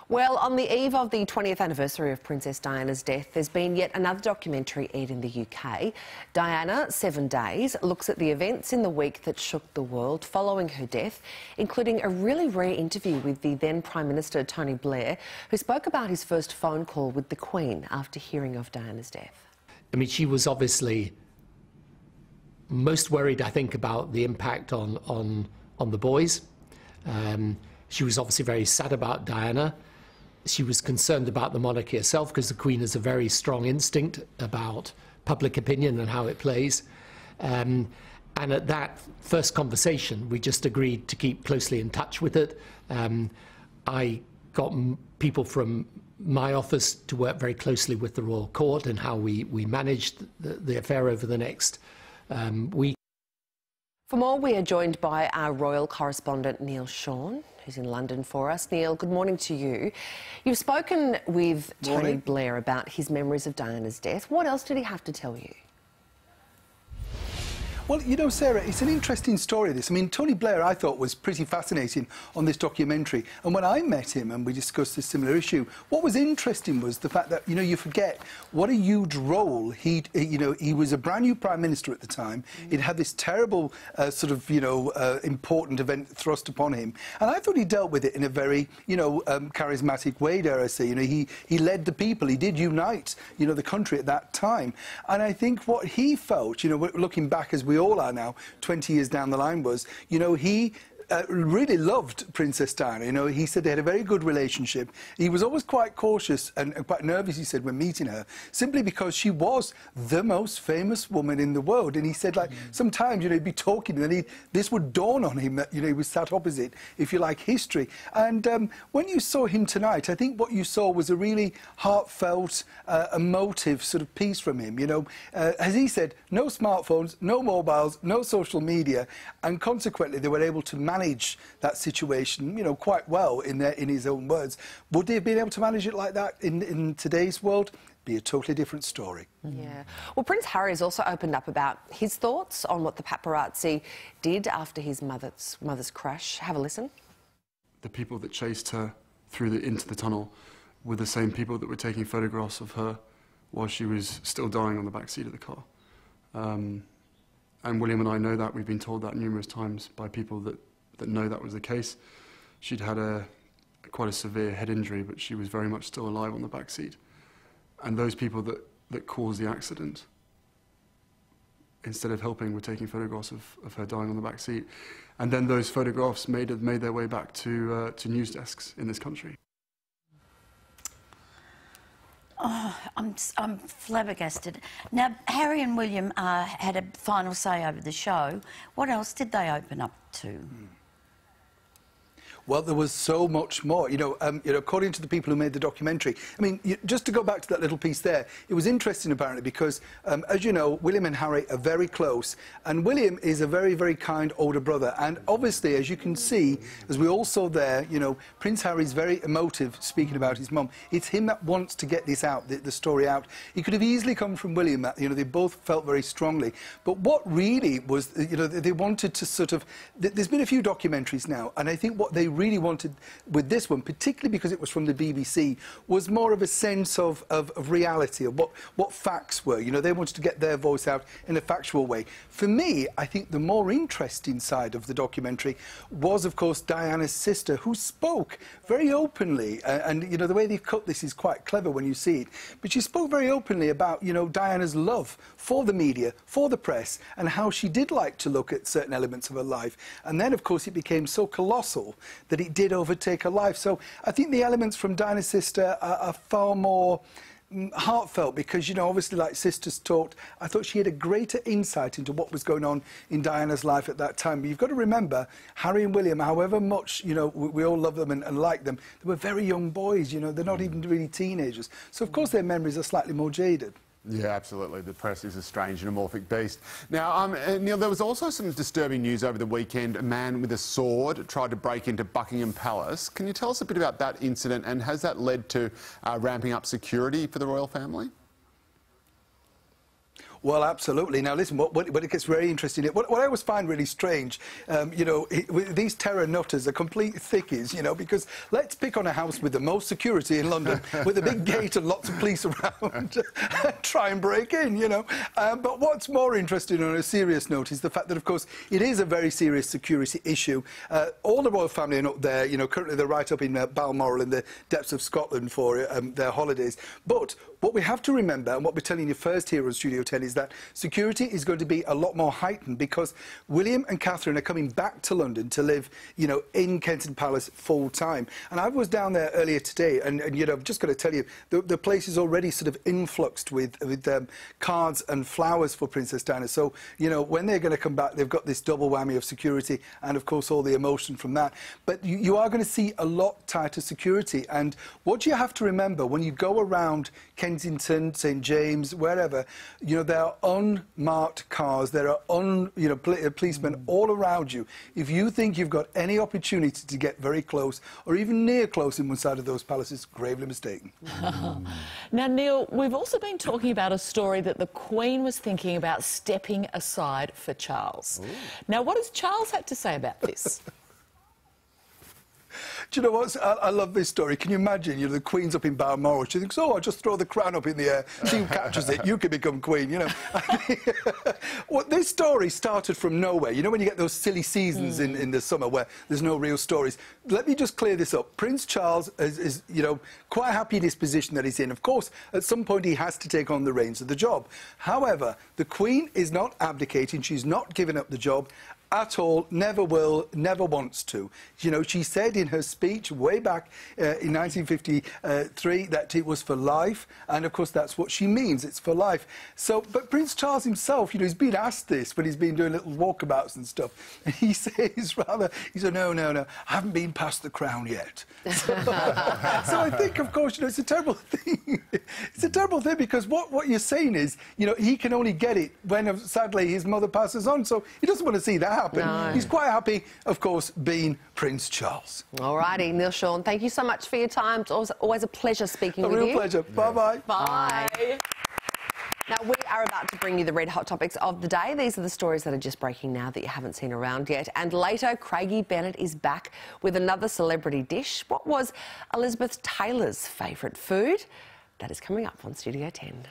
Well, on the eve of the 20th anniversary of Princess Diana's death, there's been yet another documentary aired in the UK. Diana, 7 Days, looks at the events in the week that shook the world following her death, including a really rare interview with the then Prime Minister Tony Blair, who spoke about his first phone call with the Queen after hearing of Diana's death. I mean, she was obviously most worried, I think, about the impact on the boys. She was obviously very sad about Diana. She was concerned about the monarchy itself because the Queen has a very strong instinct about public opinion and how it plays. And at that first conversation, we just agreed to keep closely in touch with it. I got people from my office to work very closely with the Royal Court and how we managed the affair over the next week. For more, we are joined by our royal correspondent, Neil Shawn, who's in London for us. Neil, good morning to you. You've spoken with Tony Blair about his memories of Diana's death. What else did he have to tell you? Well, you know, Sarah, it's an interesting story, this. I mean, Tony Blair, I thought, was pretty fascinating on this documentary. And when I met him and we discussed this similar issue, what was interesting was the fact that, you know, you forget what a huge role he was a brand new Prime Minister at the time. He'd had this terrible important event thrust upon him. And I thought he dealt with it in a very, charismatic way, dare I say. You know, he led the people. He did unite, the country at that time. And I think what he felt, looking back as we all are now, 20 years down the line, was, he really loved Princess Diana. He said they had a very good relationship. He was always quite cautious and quite nervous, he said, when meeting her, simply because she was the most famous woman in the world. And he said, like, sometimes, he'd be talking and then this would dawn on him that, he was sat opposite, if you like, history. And when you saw him tonight, I think what you saw was a really heartfelt, emotive sort of piece from him. As he said, no smartphones, no mobiles, no social media, and consequently they were able to manage that situation, quite well, in his own words. Would they have been able to manage it like that in today's world? Be a totally different story. Yeah. Well, Prince Harry has also opened up about his thoughts on what the paparazzi did after his mother's crash. Have a listen. The people that chased her into the tunnel were the same people that were taking photographs of her while she was still dying on the back seat of the car. And William and I know that. We've been told that numerous times by people that know that was the case. She'd had quite a severe head injury, but she was very much still alive on the back seat. And those people that caused the accident, instead of helping, were taking photographs of her dying on the back seat. And then those photographs made their way back to news desks in this country. Oh, I'm flabbergasted. Now, Harry and William had a final say over the show. What else did they open up to? Well, there was so much more. According to the people who made the documentary, I mean, just to go back to that little piece there, it was interesting apparently because, as you know, William and Harry are very close, and William is a very, very kind older brother. And obviously, as you can see, as we all saw there, Prince Harry's very emotive speaking about his mum. It's him that wants to get this out, the story out. It could have easily come from William. They both felt very strongly. But what really was, they wanted to sort of. There's been a few documentaries now, and I think what they really wanted with this one, particularly because it was from the BBC, was more of a sense of reality, of what facts were. They wanted to get their voice out in a factual way. For me, I think the more interesting side of the documentary was, of course, Diana's sister, who spoke very openly, and the way they've cut this is quite clever when you see it, but she spoke very openly about, Diana's love for the media, for the press, and how she did like to look at certain elements of her life. And then, of course, it became so colossal that it did overtake her life. So I think the elements from Diana's sister are far more heartfelt because, obviously, like sisters talked, I thought she had a greater insight into what was going on in Diana's life at that time. But you've got to remember, Harry and William, however much, we all love them and like them, they were very young boys, they're not even really teenagers. So, of course, their memories are slightly more jaded. Yeah, absolutely. The press is a strange and amorphic beast. Now, Neil, there was also some disturbing news over the weekend. A man with a sword tried to break into Buckingham Palace. Can you tell us a bit about that incident, and has that led to ramping up security for the royal family? Well, absolutely. Now, listen, what it gets very interesting, what I always find really strange, you know, these terror nutters are complete thickies, you know, because let's pick on a house with the most security in London, with a big gate and lots of police around, try and break in, you know. But what's more interesting on a serious note is the fact that, of course, it is a very serious security issue. All the royal family are up there, you know, currently they're right up in Balmoral in the depths of Scotland for their holidays. But what we have to remember, and what we're telling you first here on Studio 10, is that security is going to be a lot more heightened because William and Catherine are coming back to London to live, you know, in Kensington Palace full time. And I was down there earlier today, and you know, I've just got to tell you, the place is already sort of influxed with cards and flowers for Princess Diana. So, you know, when they're going to come back, they've got this double whammy of security and, of course, all the emotion from that. But you are going to see a lot tighter security. And what you have to remember, when you go around Kensington, St James, wherever, you know, there are unmarked cars, there are policemen all around you. If you think you've got any opportunity to get very close or even near close in one side of those palaces, gravely mistaken. Now, Neil, we've also been talking about a story that the Queen was thinking about stepping aside for Charles. Ooh. Now, what has Charles had to say about this? Do you know what? I love this story. Can you imagine? You know, the Queen's up in Balmoral. She thinks, oh, I'll just throw the crown up in the air. See who catches it. You can become Queen, you know. Well, this story started from nowhere. You know when you get those silly seasons in the summer where there's no real stories? Let me just clear this up. Prince Charles is, you know, quite happy in his position that he's in. Of course, at some point he has to take on the reins of the job. However, the Queen is not abdicating. She's not giving up the job at all, never will, never wants to. You know, she said in her speech way back in 1953 that it was for life, and of course that's what she means, it's for life. So, but Prince Charles himself, you know, he's been asked this when he's been doing little walkabouts and stuff, and he said, no, I haven't been past the crown yet. So I think, of course, you know, it's a terrible thing. It's a terrible thing because what you're saying is, you know, he can only get it when, sadly, his mother passes on, so he doesn't want to see that happen. No. He's quite happy, of course, being Prince Charles. All righty, Neil Sean, thank you so much for your time. It's always a pleasure speaking with you. A real pleasure. Bye-bye. Bye. Now, we are about to bring you the red hot topics of the day. These are the stories that are just breaking now that you haven't seen around yet. And later, Craigie Bennett is back with another celebrity dish. What was Elizabeth Taylor's favourite food? That is coming up on Studio 10.